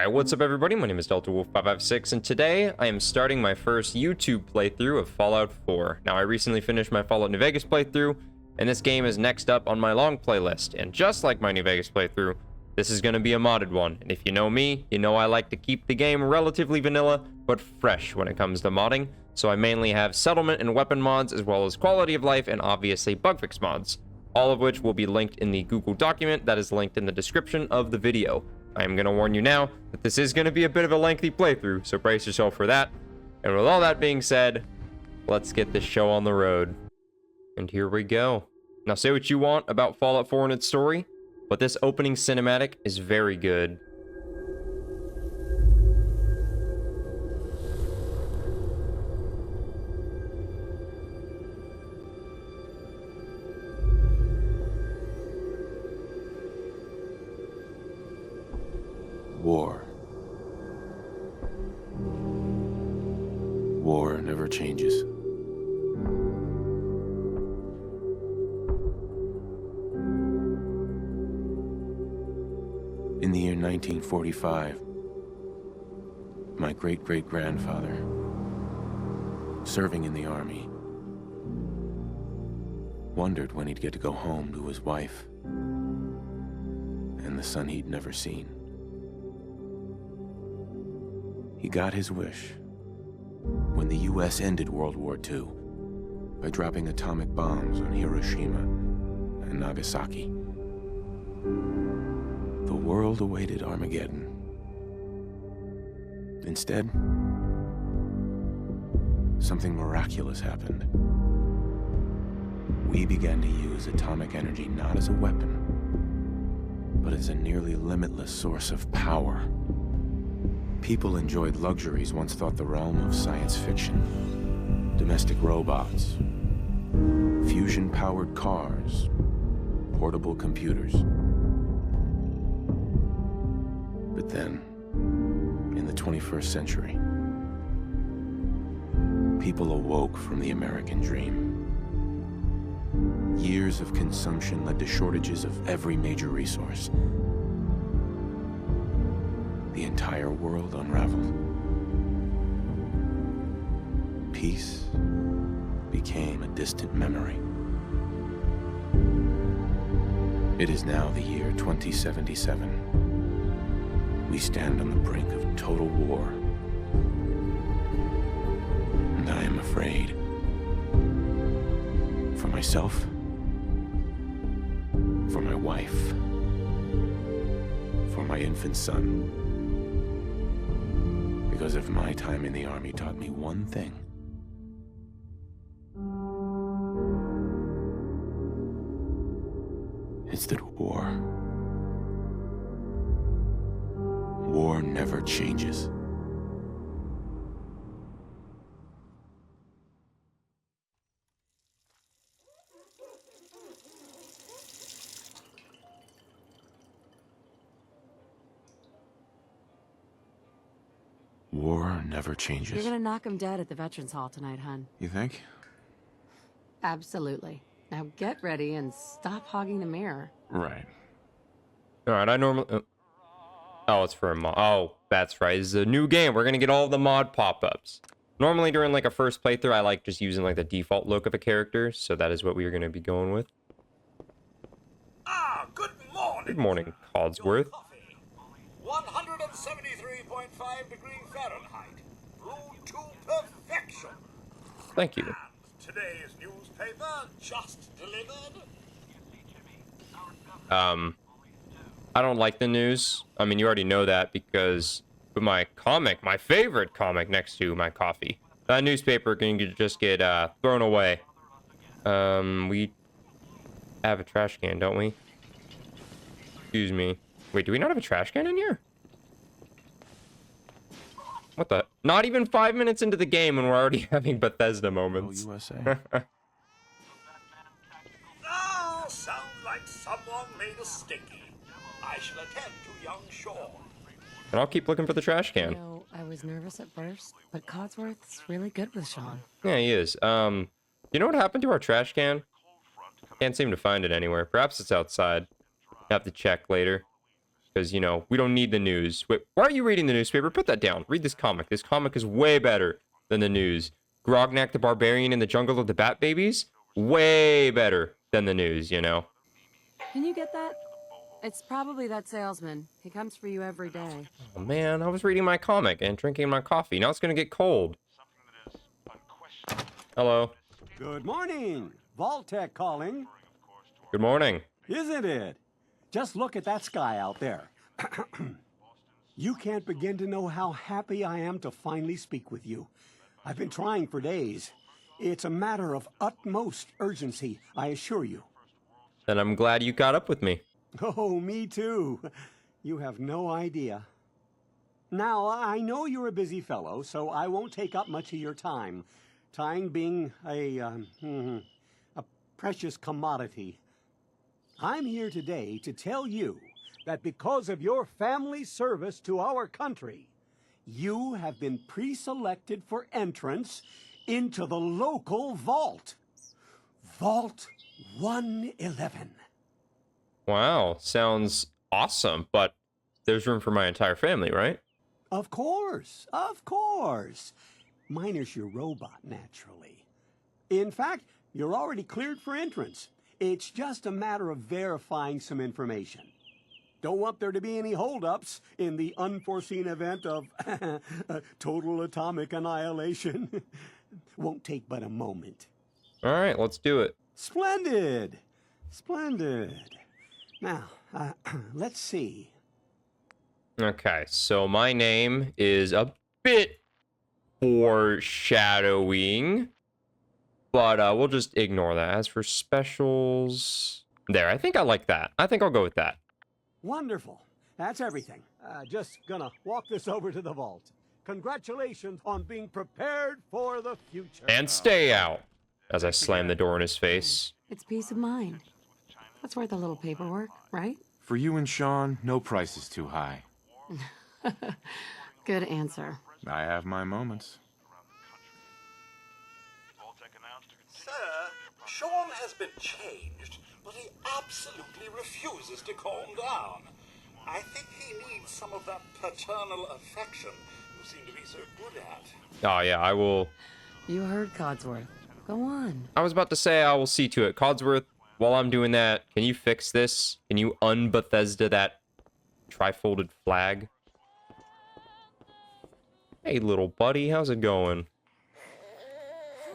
Alright, what's up everybody? My name is Delta Wolf 556 and today I am starting my first YouTube playthrough of Fallout 4. Now I recently finished my Fallout New Vegas playthrough, and this game is next up on my long playlist. And just like my New Vegas playthrough, this is going to be a modded one. And if you know me, you know I like to keep the game relatively vanilla, but fresh when it comes to modding. So I mainly have settlement and weapon mods, as well as quality of life and obviously bug fix mods. All of which will be linked in the Google document that is linked in the description of the video. I am going to warn you now that this is going to be a bit of a lengthy playthrough, so brace yourself for that. And with all that being said, let's get this show on the road. And here we go. Now say what you want about Fallout 4 and its story, but this opening cinematic is very good. War. War never changes. In the year 1945, my great-great-grandfather, serving in the army, wondered when he'd get to go home to his wife and the son he'd never seen. He got his wish when the US ended World War II by dropping atomic bombs on Hiroshima and Nagasaki. The world awaited Armageddon. Instead, something miraculous happened. We began to use atomic energy not as a weapon, but as a nearly limitless source of power. People enjoyed luxuries once thought the realm of science fiction. Domestic robots, fusion-powered cars, portable computers. But then, in the 21st century, people awoke from the American dream. Years of consumption led to shortages of every major resource. The entire world unraveled. Peace became a distant memory. It is now the year 2077. We stand on the brink of total war. And I am afraid. For myself, for my wife, for my infant son. Because if my time in the army taught me one thing, it's that war never changes. War never changes. You're gonna knock him dead at the Veterans Hall tonight, hun. You think? Absolutely. Now get ready and stop hogging the mirror. Right. Alright, I normally... Oh, it's for a mod. Oh, that's right. This is a new game. We're gonna get all the mod pop-ups. Normally during like a first playthrough, I like just using like the default look of a character, so that is what we are gonna be going with. Ah, good morning. Good morning, Codsworth. 173.5 degree Fahrenheit. Brewed to perfection. Thank you. And today's newspaper just delivered. I don't like the news. I mean, you already know that because with my comic, my favorite comic next to my coffee, that newspaper can just get thrown away. We have a trash can, don't we? Excuse me. Wait, do we not have a trash can in here? What the? Not even 5 minutes into the game and we're already having Bethesda moments. USA. Oh, sounds like someone made a stinky. I shall attend to young Sean. And I'll keep looking for the trash can. You know, I was nervous at first, but Codsworth's really good with Sean. Yeah, he is. You know what happened to our trash can? Can't seem to find it anywhere. Perhaps it's outside. Have to check later. because, you know, we don't need the news. Wait, why are you reading the newspaper? Put that down. Read this comic. This comic is way better than the news. Grognak the Barbarian in the Jungle of the Bat Babies? Way better than the news, you know? Can you get that? It's probably that salesman. He comes for you every day. Oh, man, I was reading my comic and drinking my coffee. Now it's going to get cold. Hello. Good morning. Vault-Tec calling. Good morning. Isn't it? Just look at that sky out there. You can't begin to know how happy I am to finally speak with you. I've been trying for days. It's a matter of utmost urgency, I assure you. Then I'm glad you caught up with me. Oh, me too. You have no idea. Now, I know you're a busy fellow, so I won't take up much of your time. Time being a precious commodity. I'm here today to tell you that because of your family service to our country, you have been pre-selected for entrance into the local vault. Vault 111. Wow, sounds awesome, but there's room for my entire family, right? Of course, of course. Minus your robot, naturally. In fact, you're already cleared for entrance. It's just a matter of verifying some information. Don't want there to be any holdups in the unforeseen event of total atomic annihilation. Won't take but a moment. All right, let's do it. Splendid! Splendid. Now, let's see. Okay, so my name is a bit foreshadowing, but we'll just ignore that. As for specials, there, I think I like that. I think I'll go with that. Wonderful. That's everything. Just gonna walk this over to the vault. Congratulations on being prepared for the future. And stay out, as I slam the door in his face. It's peace of mind. That's worth a little paperwork, right? For you and Sean, no price is too high. Good answer. I have my moments. Sir, Sean has been changed, but he absolutely refuses to calm down. I think he needs some of that paternal affection you seem to be so good at. Oh yeah, I will. You heard Codsworth. Go on. I was about to say I will see to it. Codsworth, while I'm doing that, can you fix this? Can you un-Bethesda that trifolded flag? Hey, little buddy, how's it going?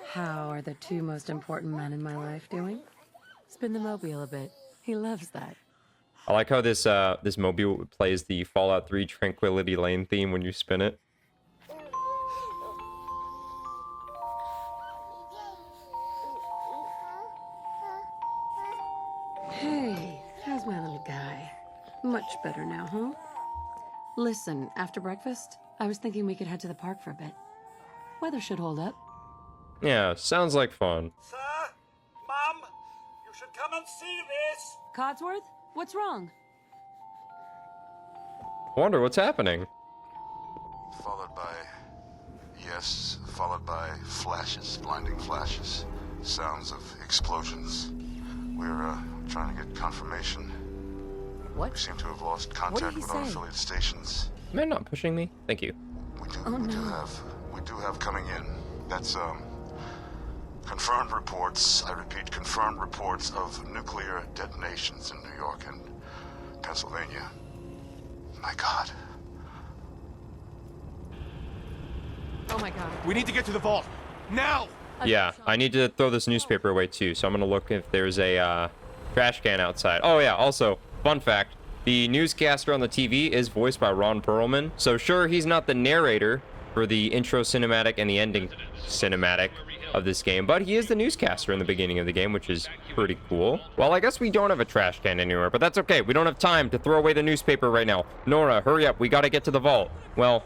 How are the two most important men in my life doing? Spin the mobile a bit. He loves that. I like how this this mobile plays the Fallout 3 Tranquility Lane theme when you spin it. Hey, how's my little guy? Much better now, huh? Listen, after breakfast, I was thinking we could head to the park for a bit. Weather should hold up. Yeah, sounds like fun. Sir, Mum, you should come and see this. Codsworth? What's wrong? Wonder what's happening. Followed by flashes, blinding flashes, sounds of explosions. We're trying to get confirmation. What? We seem to have lost contact he with our say? affiliate stations. Am I not pushing me? Thank you. We do no. have coming in. That's confirmed reports. I repeat, confirmed reports of nuclear detonations in New York and Pennsylvania. My God. Oh my god. We need to get to the vault. Now! Yeah, I need to throw this newspaper away too, so I'm gonna look if there's a trash can outside. Oh yeah, also, fun fact, the newscaster on the TV is voiced by Ron Perlman. So sure, he's not the narrator for the intro cinematic and the ending cinematic of this game, but he is the newscaster in the beginning of the game, which is pretty cool. Well, I guess we don't have a trash can anywhere, but that's okay. We don't have time to throw away the newspaper right now. Nora, hurry up. We gotta get to the vault. Well,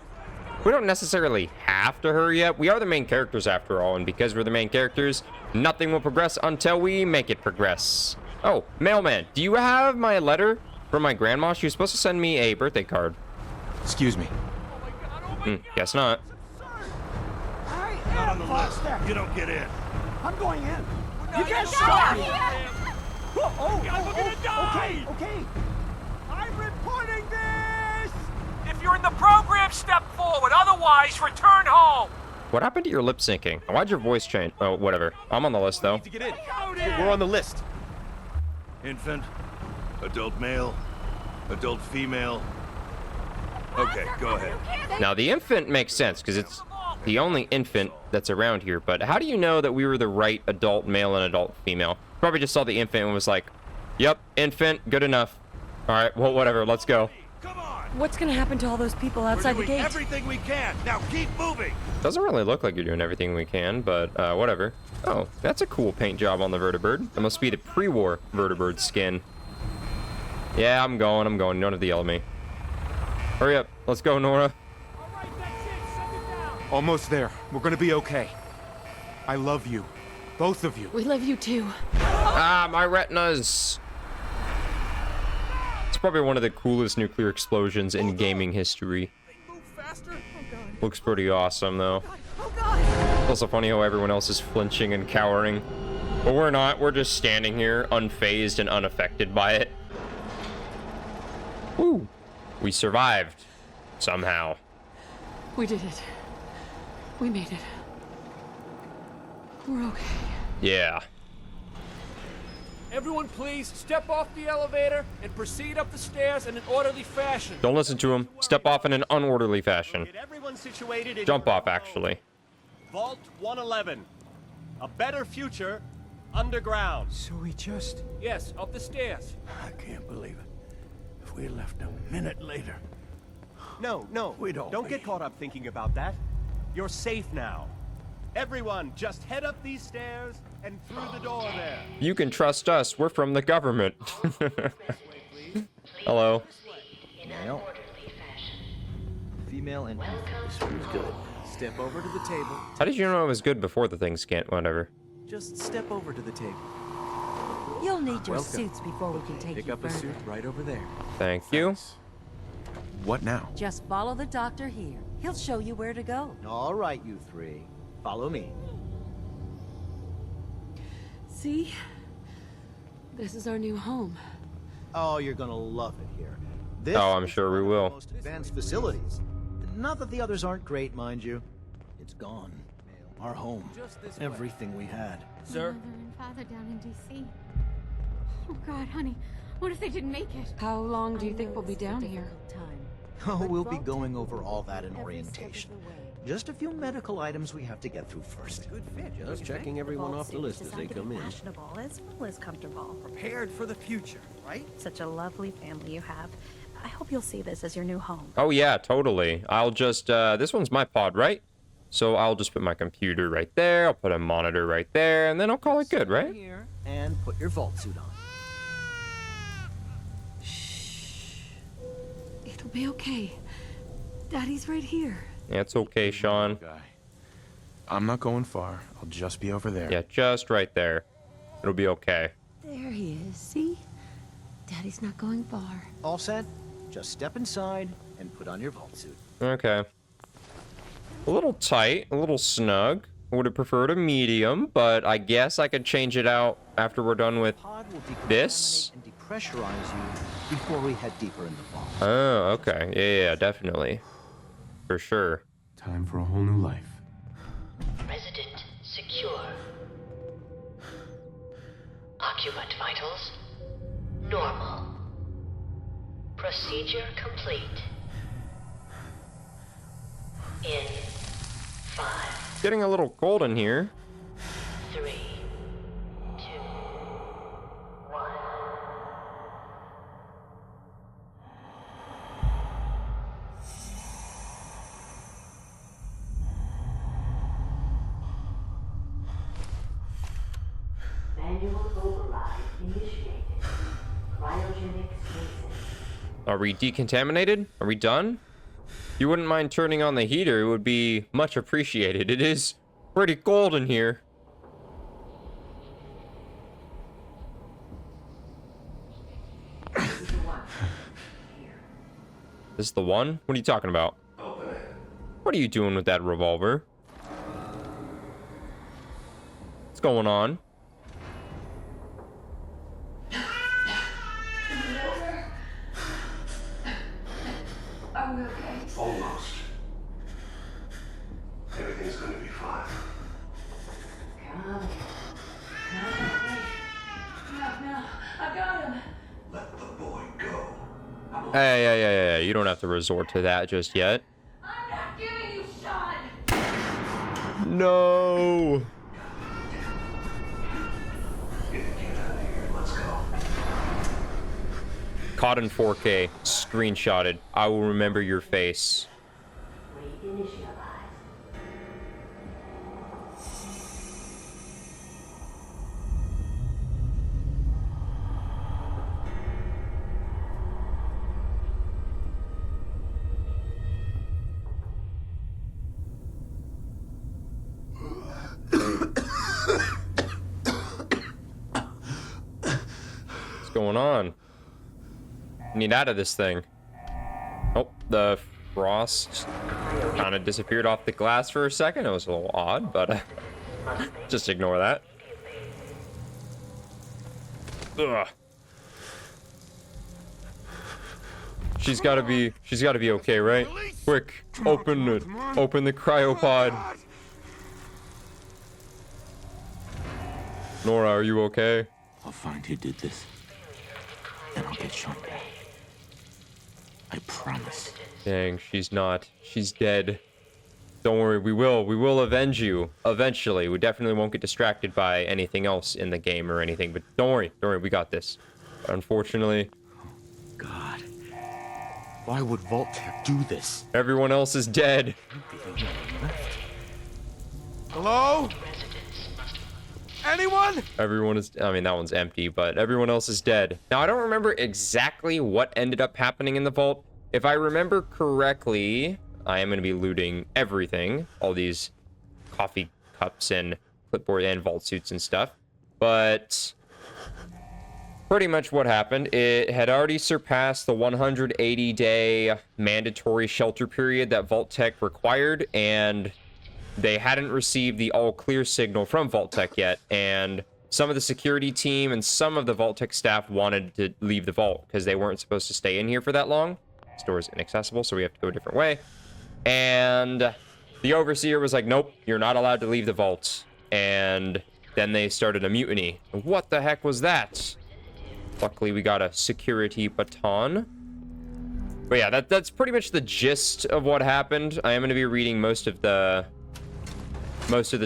we don't necessarily have to hurry up. We are the main characters after all, and because we're the main characters, nothing will progress until we make it progress. Oh, mailman, do you have my letter from my grandma? She was supposed to send me a birthday card. Excuse me. Guess not. I Not on am the fast list. You don't get in. I'm going in. You can't Get stop out! me! Guys, we're gonna die! Okay. I'm reporting this! If you're in the program, step forward. Otherwise, return home. What happened to your lip syncing? Why'd your voice change? Oh, whatever. I'm on the list, though. To get in. We're on the list. Infant, adult male, adult female. Okay, go ahead. Now, the infant makes sense, because it's the only infant that's around here. But how do you know that we were the right adult male and adult female? Probably just saw the infant and was like, yep, infant, good enough. All right, well, whatever, let's go. Come on. What's gonna happen to all those people outside the We're doing gate? everything we can. Now keep moving. Doesn't really look like you're doing everything we can, but whatever. Oh, that's a cool paint job on the vertibird. That must be the pre-war vertibird skin. Yeah, I'm going. You don't have to yell at me. Hurry up. Let's go, Nora. Almost there. We're gonna be okay. I love you. Both of you. We love you too. Ah, my retinas. It's probably one of the coolest nuclear explosions in gaming history. Looks pretty awesome, though. It's also funny how everyone else is flinching and cowering. But we're not. We're just standing here, unfazed and unaffected by it. Woo. We survived. Somehow. We did it. We made it. We're okay. Yeah. Everyone, please step off the elevator and proceed up the stairs in an orderly fashion. Don't listen to him. Step off in an unorderly fashion. Get everyone situated in Jump off, actually. Vault 111. A better future underground. So we just... Yes, up the stairs. I can't believe it. If we left a minute later. No, don't get caught up thinking about that. You're safe now. Everyone, just head up these stairs and through the door there. You can trust us. We're from the government. Hello. Male. Female and infant. This one's good. Step over to the table. How did you know it was good before the thing scanned? Whatever. Just step over to the table. You'll need your Welcome. suits before we can take Pick you up a further. suit right over there. Thank you. What now? Just follow the doctor here. He'll show you where to go. All right, you three. Follow me. See? This is our new home. Oh, you're gonna love it here. This Oh, I'm is sure we one of the will. most advanced facilities. Not that the others aren't great, mind you. It's gone. Our home. Everything we had. Sir? Mother and father down in D.C. Oh, God, honey. What if they didn't make it? How long do you think we'll be down here? Oh, we'll be going over all that in orientation. Just a few medical items we have to get through first. Good fit. Just checking everyone off the list as they come in. Fashionable as well as comfortable. Prepared for the future, right? Such a lovely family you have. I hope you'll see this as your new home. Oh, yeah, totally. I'll just, this one's my pod, right? So I'll just put my computer right there. I'll put a monitor right there, and then I'll call it good, right? Here, and put your vault suit on. It'll be okay. Daddy's right here. Yeah, it's okay, Sean. Guy. I'm not going far. I'll just be over there. Yeah, just right there. It'll be okay. There he is, see? Daddy's not going far. All set? Just step inside and put on your vault suit. Okay. A little tight, a little snug. I would have preferred a medium, but I guess I could change it out after we're done with Pod will this. and depressurize you before we head deeper in the vault. Oh, okay. Yeah, definitely. For sure. Time for a whole new life. Resident secure. Occupant vitals normal. Procedure complete. In 5, Getting a little cold in here. 3, 2, 1. Manual override initiated. Cryogenic spaces. Are we decontaminated? Are we done? You wouldn't mind turning on the heater, it would be much appreciated. It is pretty cold in here. This is the one? What are you talking about? What are you doing with that revolver? What's going on? Are we okay? Hey, you don't have to resort to that just yet. I'm not giving you Sean! No! Let's go. Caught in 4K, screenshotted. I will remember your face. Reinitialize. What's going on? Need out of this thing. Oh, the frost kind of disappeared off the glass for a second. It was a little odd, but just ignore that. Ugh. She's gotta be okay, right? Quick, open it. Open the cryopod. Nora, are you okay? I'll find who did this, and I'll get Sean back. I promise. Dang, she's not. She's dead. Don't worry, we will avenge you eventually. We definitely won't get distracted by anything else in the game or anything, but don't worry, we got this. But unfortunately, God, why would Vault-Tec do this? everyone else is dead. Hello? Anyone? Everyone is, I mean, that one's empty, but everyone else is dead. Now, I don't remember exactly what ended up happening in the vault. If I remember correctly, I am going to be looting everything. All these coffee cups and clipboard and vault suits and stuff. But pretty much what happened, it had already surpassed the 180-day mandatory shelter period that Vault-Tec required, and they hadn't received the all-clear signal from Vault-Tec yet, and some of the security team and some of the Vault-Tec staff wanted to leave the vault because they weren't supposed to stay in here for that long. The store is inaccessible, so we have to go a different way. And the overseer was like, nope, you're not allowed to leave the vault. And then they started a mutiny. What the heck was that? Luckily, we got a security baton. But yeah, that's pretty much the gist of what happened. I am going to be reading most of the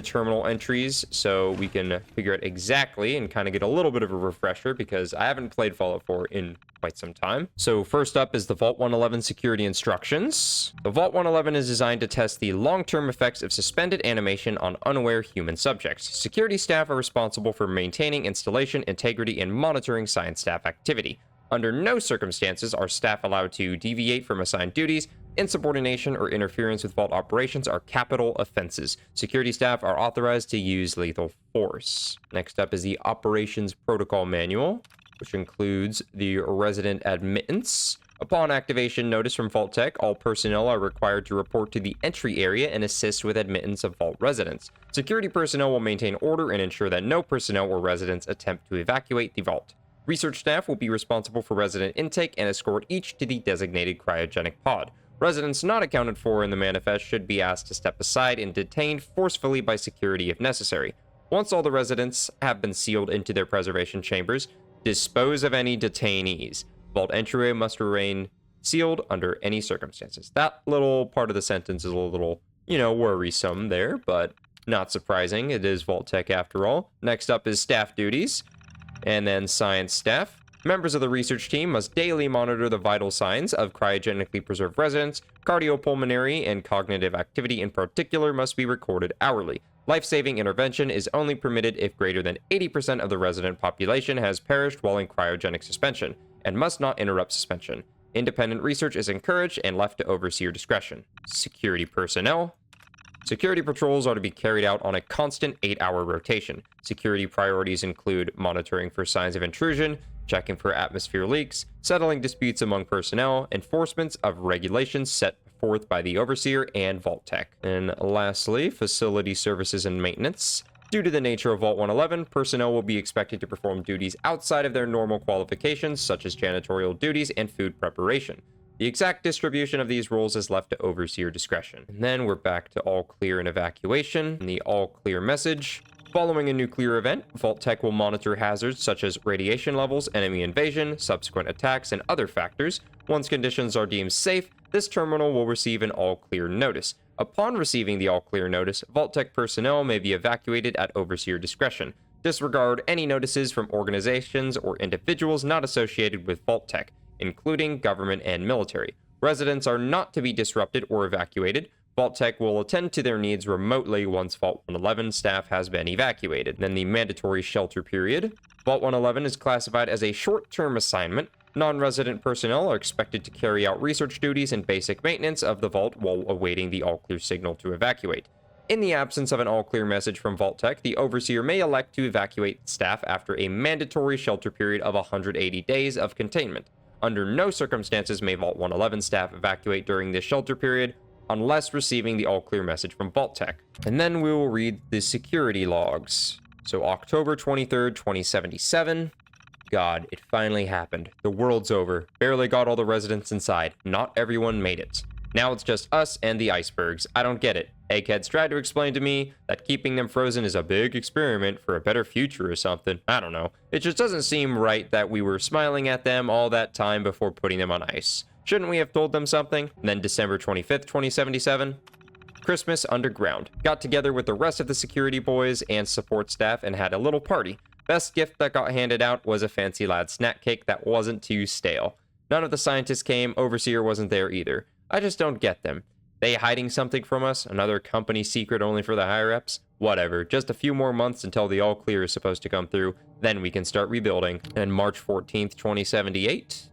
terminal entries so we can figure out exactly and kind of get a little bit of a refresher because I haven't played Fallout 4 in quite some time. So first up is the Vault 111 security instructions. The Vault 111 is designed to test the long-term effects of suspended animation on unaware human subjects. Security staff are responsible for maintaining installation integrity and monitoring science staff activity. Under no circumstances are staff allowed to deviate from assigned duties. Insubordination or interference with vault operations are capital offenses. Security staff are authorized to use lethal force. Next up is the Operations Protocol Manual, which includes the resident admittance. Upon activation notice from Vault-Tec, all personnel are required to report to the entry area and assist with admittance of vault residents. Security personnel will maintain order and ensure that no personnel or residents attempt to evacuate the vault. Research staff will be responsible for resident intake and escort each to the designated cryogenic pod. Residents not accounted for in the manifest should be asked to step aside and detained forcefully by security if necessary. Once all the residents have been sealed into their preservation chambers, dispose of any detainees. Vault entryway must remain sealed under any circumstances. That little part of the sentence is a little, worrisome there, but not surprising. It is Vault-Tec after all. Next up is staff duties, and then science staff. Members of the research team must daily monitor the vital signs of cryogenically preserved residents. Cardiopulmonary and cognitive activity in particular must be recorded hourly. Life-saving intervention is only permitted if greater than 80% of the resident population has perished while in cryogenic suspension, and must not interrupt suspension. Independent research is encouraged and left to overseer discretion. Security personnel. Security patrols are to be carried out on a constant 8-hour rotation. Security priorities include monitoring for signs of intrusion, checking for atmosphere leaks, settling disputes among personnel, enforcement of regulations set forth by the overseer and Vault-Tec. And lastly, facility services and maintenance. Due to the nature of Vault 111, personnel will be expected to perform duties outside of their normal qualifications, such as janitorial duties and food preparation. The exact distribution of these roles is left to overseer discretion. And then we're back to all clear and evacuation. And the all clear message. Following a nuclear event, Vault Tech will monitor hazards such as radiation levels, enemy invasion, subsequent attacks, and other factors. Once conditions are deemed safe, this terminal will receive an all-clear notice. Upon receiving the all-clear notice, Vault Tech personnel may be evacuated at Overseer discretion. Disregard any notices from organizations or individuals not associated with Vault Tech, including government and military. Residents are not to be disrupted or evacuated. Vault Tech will attend to their needs remotely once Vault 111 staff has been evacuated. Then the mandatory shelter period. Vault 111 is classified as a short-term assignment. Non-resident personnel are expected to carry out research duties and basic maintenance of the vault while awaiting the all-clear signal to evacuate. In the absence of an all-clear message from Vault Tech, the Overseer may elect to evacuate staff after a mandatory shelter period of 180 days of containment. Under no circumstances may Vault 111 staff evacuate during this shelter period, unless receiving the all-clear message from Vault Tech. And then we will read the security logs. So October 23rd, 2077. God, it finally happened. The world's over. Barely got all the residents inside. Not everyone made it. Now it's just us and the icebergs. I don't get it. Eggheads tried to explain to me that keeping them frozen is a big experiment for a better future or something. I don't know. It just doesn't seem right that we were smiling at them all that time before putting them on ice. Shouldn't we have told them something? And then December 25th, 2077. Christmas underground. Got together with the rest of the security boys and support staff and had a little party. Best gift that got handed out was a fancy lad snack cake that wasn't too stale. None of the scientists came. Overseer wasn't there either. I just don't get them. They hiding something from us? Another company secret only for the higher-ups? Whatever. Just a few more months until the all-clear is supposed to come through. Then we can start rebuilding. And March 14th, 2078.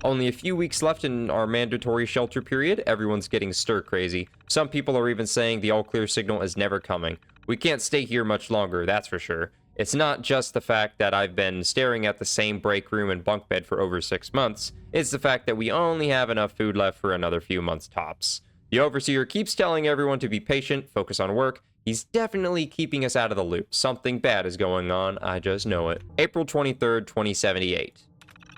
Only a few weeks left in our mandatory shelter period. Everyone's getting stir-crazy. Some people are even saying the all-clear signal is never coming. We can't stay here much longer, that's for sure. It's not just the fact that I've been staring at the same break room and bunk bed for over 6 months. It's the fact that we only have enough food left for another few months tops. The Overseer keeps telling everyone to be patient, focus on work. He's definitely keeping us out of the loop. Something bad is going on, I just know it. April 23rd, 2078.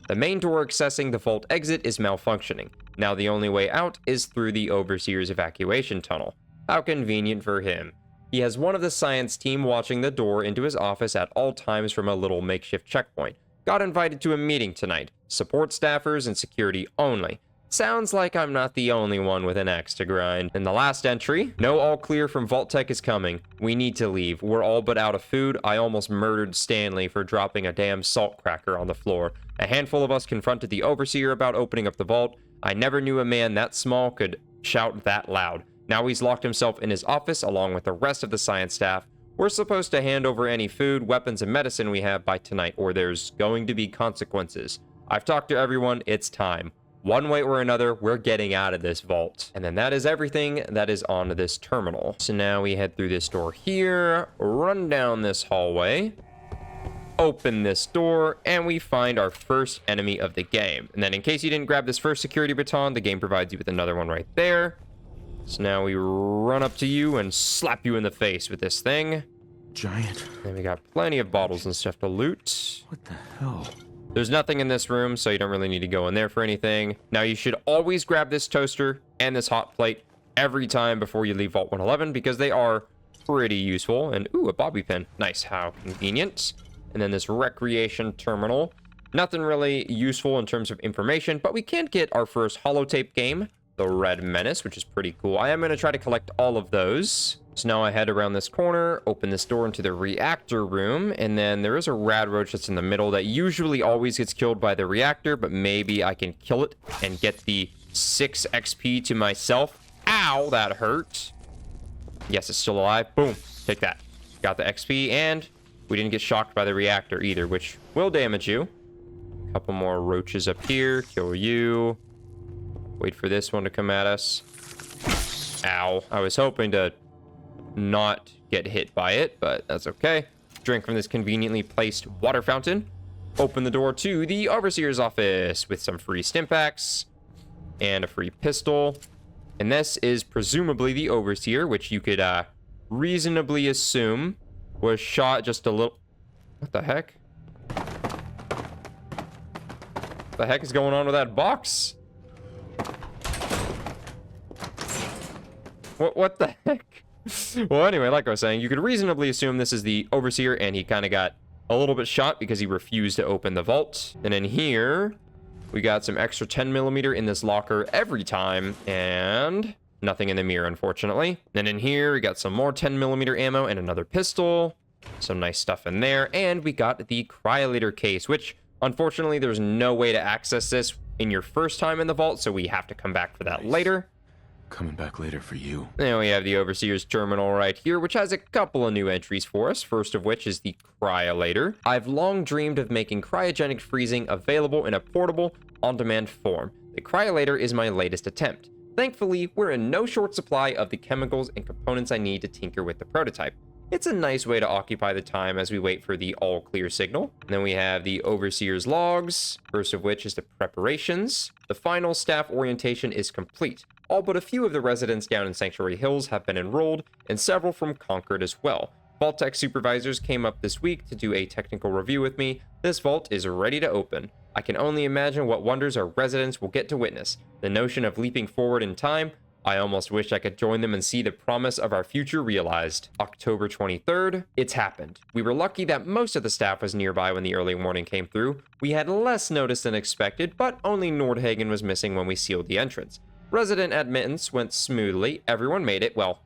The main door accessing the vault exit is malfunctioning. Now the only way out is through the Overseer's evacuation tunnel. How convenient for him. He has one of the science team watching the door into his office at all times from a little makeshift checkpoint. Got invited to a meeting tonight. Support staffers and security only. Sounds like I'm not the only one with an axe to grind. In the last entry, no all clear from Vault Tech is coming. We need to leave. We're all but out of food. I almost murdered Stanley for dropping a damn salt cracker on the floor. A handful of us confronted the Overseer about opening up the vault. I never knew a man that small could shout that loud. Now he's locked himself in his office along with the rest of the science staff. We're supposed to hand over any food, weapons, and medicine we have by tonight, or there's going to be consequences. I've talked to everyone. It's time. One way or another, we're getting out of this vault. And then that is everything that is on this terminal. So now we head through this door here, run down this hallway, open this door, and we find our first enemy of the game. And then in case you didn't grab this first security baton, the game provides you with another one right there. So now we run up to you and slap you in the face with this thing. Giant. And we got plenty of bottles and stuff to loot. What the hell? There's nothing in this room, so you don't really need to go in there for anything. Now, you should always grab this toaster and this hot plate every time before you leave Vault 111, because they are pretty useful. And, ooh, a bobby pin. Nice, how convenient. And then this recreation terminal. Nothing really useful in terms of information, but we can get our first holotape game, the Red Menace, which is pretty cool. I am going to try to collect all of those. So now I head around this corner, open this door into the reactor room, and then there is a rad roach that's in the middle that usually always gets killed by the reactor, but maybe I can kill it and get the 6 XP to myself. Ow, that hurt. Yes, it's still alive. Boom, take that. Got the XP, and we didn't get shocked by the reactor either, which will damage you. A couple more roaches up here, kill you. Wait for this one to come at us. Ow, I was hoping to not get hit by it, but that's okay. Drink from this conveniently placed water fountain. Open the door to the Overseer's office with some free stim packs and a free pistol. And this is presumably the Overseer, which you could reasonably assume was shot just a little... What the heck? What the heck is going on with that box? What the heck? Well, anyway, like I was saying, you could reasonably assume this is the Overseer, and he kind of got a little bit shot because he refused to open the vault. And in here, we got some extra 10mm in this locker every time, and nothing in the mirror, unfortunately. And in here, we got some more 10mm ammo and another pistol. Some nice stuff in there. And we got the cryolator case, which, unfortunately, there's no way to access this in your first time in the vault, so we have to come back for that later. Coming back later for you. Then we have the Overseer's terminal right here, which has a couple of new entries for us, first of which is the cryolator. I've long dreamed of making cryogenic freezing available in a portable, on-demand form. The cryolator is my latest attempt. Thankfully, we're in no short supply of the chemicals and components I need to tinker with the prototype. It's a nice way to occupy the time as we wait for the all-clear signal. And then we have the Overseer's logs, first of which is the preparations. The final staff orientation is complete. All but a few of the residents down in Sanctuary Hills have been enrolled, and several from Concord as well. Vault Tech supervisors came up this week to do a technical review with me. This vault is ready to open. I can only imagine what wonders our residents will get to witness. The notion of leaping forward in time, I almost wish I could join them and see the promise of our future realized. October 23rd, it's happened. We were lucky that most of the staff was nearby when the early warning came through. We had less notice than expected, but only Nordhagen was missing when we sealed the entrance. Resident admittance went smoothly. Everyone made it. Well,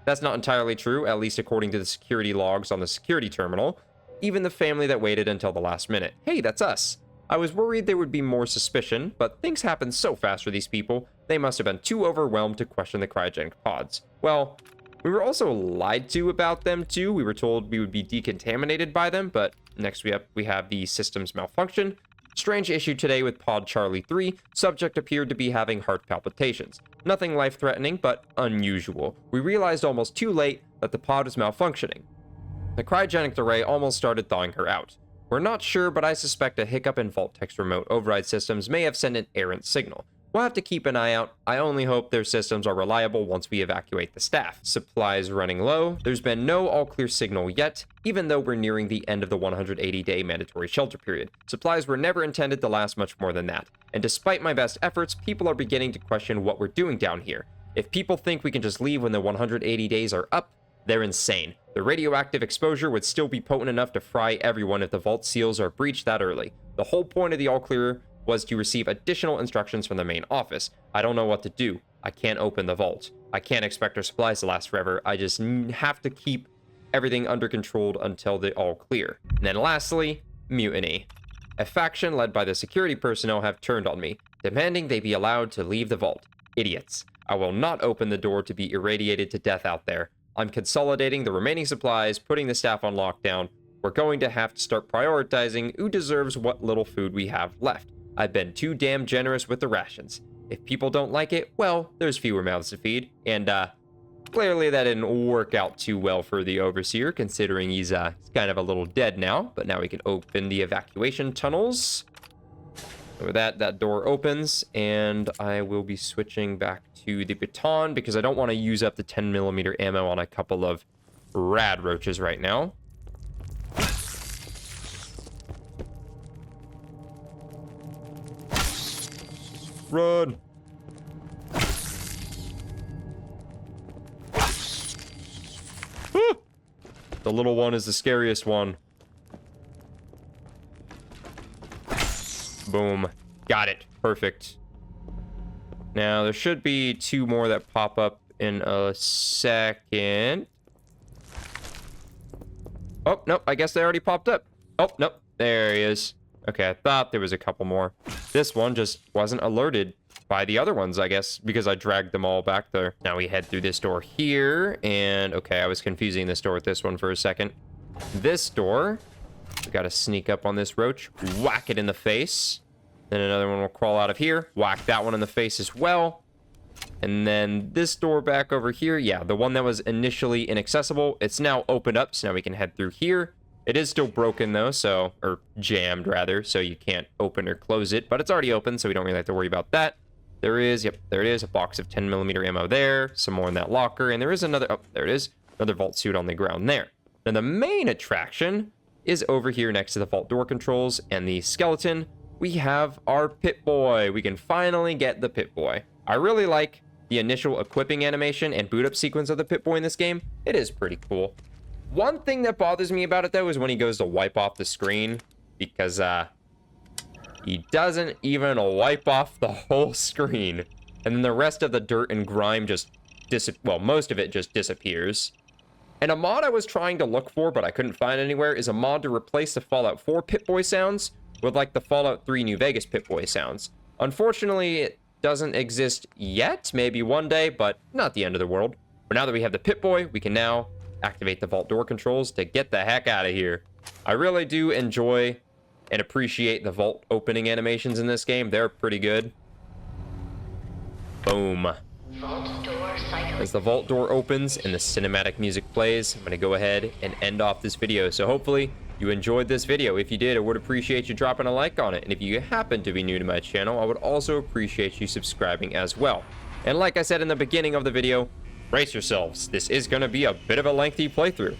that's not entirely true, at least according to the security logs on the security terminal. Even the family that waited until the last minute. Hey, that's us. I was worried there would be more suspicion, but things happen so fast for these people, they must have been too overwhelmed to question the cryogenic pods. Well, we were also lied to about them too. We were told we would be decontaminated by them, but next we have the system's malfunction. Strange issue today with Pod Charlie 3. Subject appeared to be having heart palpitations. Nothing life-threatening, but unusual. We realized almost too late that the pod was malfunctioning. The cryogenic array almost started thawing her out. We're not sure, but I suspect a hiccup in Vault Tech's remote override systems may have sent an errant signal. We'll have to keep an eye out. I only hope their systems are reliable once we evacuate the staff. Supplies running low. There's been no all-clear signal yet, even though we're nearing the end of the 180-day mandatory shelter period. Supplies were never intended to last much more than that. And despite my best efforts, people are beginning to question what we're doing down here. If people think we can just leave when the 180 days are up, they're insane. The radioactive exposure would still be potent enough to fry everyone if the vault seals are breached that early. The whole point of the all-clear was to receive additional instructions from the main office. I don't know what to do. I can't open the vault. I can't expect our supplies to last forever. I just have to keep everything under control until the all clear. And then lastly, mutiny. A faction led by the security personnel have turned on me, demanding they be allowed to leave the vault. Idiots. I will not open the door to be irradiated to death out there. I'm consolidating the remaining supplies, putting the staff on lockdown. We're going to have to start prioritizing who deserves what little food we have left. I've been too damn generous with the rations. If people don't like it, well, there's fewer mouths to feed. And, clearly that didn't work out too well for the Overseer, considering he's kind of a little dead now. But now we can open the evacuation tunnels. And with that door opens, and I will be switching back to the baton because I don't want to use up the 10mm ammo on a couple of rad roaches right now. Run! The little one is the scariest one. Boom. Got it. Perfect. Now, there should be two more that pop up in a second. Oh, nope. I guess they already popped up. Oh, nope. There he is. Okay, I thought there was a couple more. This one just wasn't alerted by the other ones, I guess, because I dragged them all back there. Now we head through this door here, and okay, I was confusing this door with this one for a second. This door, we gotta sneak up on this roach, whack it in the face. Then another one will crawl out of here, whack that one in the face as well. And then this door back over here, yeah, the one that was initially inaccessible, it's now opened up, so now we can head through here. It is still broken though, or jammed rather, so you can't open or close it, but it's already open, so we don't really have to worry about that. There is, yep, there it is, a box of 10mm ammo there, some more in that locker, and there is another, oh, there it is, another vault suit on the ground there. Now the main attraction is over here next to the vault door controls and the skeleton. We have our Pit Boy. We can finally get the Pit Boy. I really like the initial equipping animation and boot up sequence of the Pip-Boy in this game, it is pretty cool. One thing that bothers me about it, though, is when he goes to wipe off the screen, because he doesn't even wipe off the whole screen, and then the rest of the dirt and grime just most of it just disappears. And a mod I was trying to look for, but I couldn't find anywhere, is a mod to replace the Fallout 4 Pip-Boy sounds with like the Fallout 3 New Vegas Pip-Boy sounds. Unfortunately, it doesn't exist yet, maybe one day, but not the end of the world. But now that we have the Pip-Boy, we can now activate the vault door controls to get the heck out of here. I really do enjoy and appreciate the vault opening animations in this game. They're pretty good. Boom. As the vault door opens and the cinematic music plays, I'm going to go ahead and end off this video. So hopefully you enjoyed this video. If you did, I would appreciate you dropping a like on it. And if you happen to be new to my channel, I would also appreciate you subscribing as well. And like I said in the beginning of the video, brace yourselves. This is going to be a bit of a lengthy playthrough.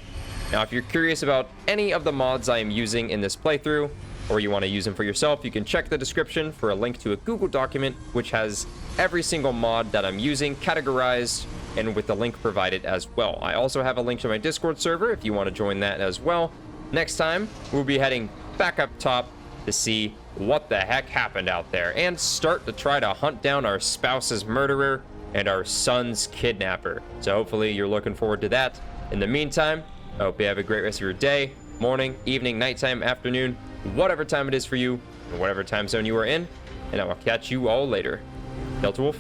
Now, if you're curious about any of the mods I am using in this playthrough, or you want to use them for yourself, you can check the description for a link to a Google document which has every single mod that I'm using categorized and with the link provided as well. I also have a link to my Discord server if you want to join that as well. Next time, we'll be heading back up top to see what the heck happened out there and start to try to hunt down our spouse's murderer and our son's kidnapper. So hopefully you're looking forward to that. In the meantime, I hope you have a great rest of your day, morning, evening, nighttime, afternoon, whatever time it is for you, and whatever time zone you are in, and I will catch you all later. Delta Wolf.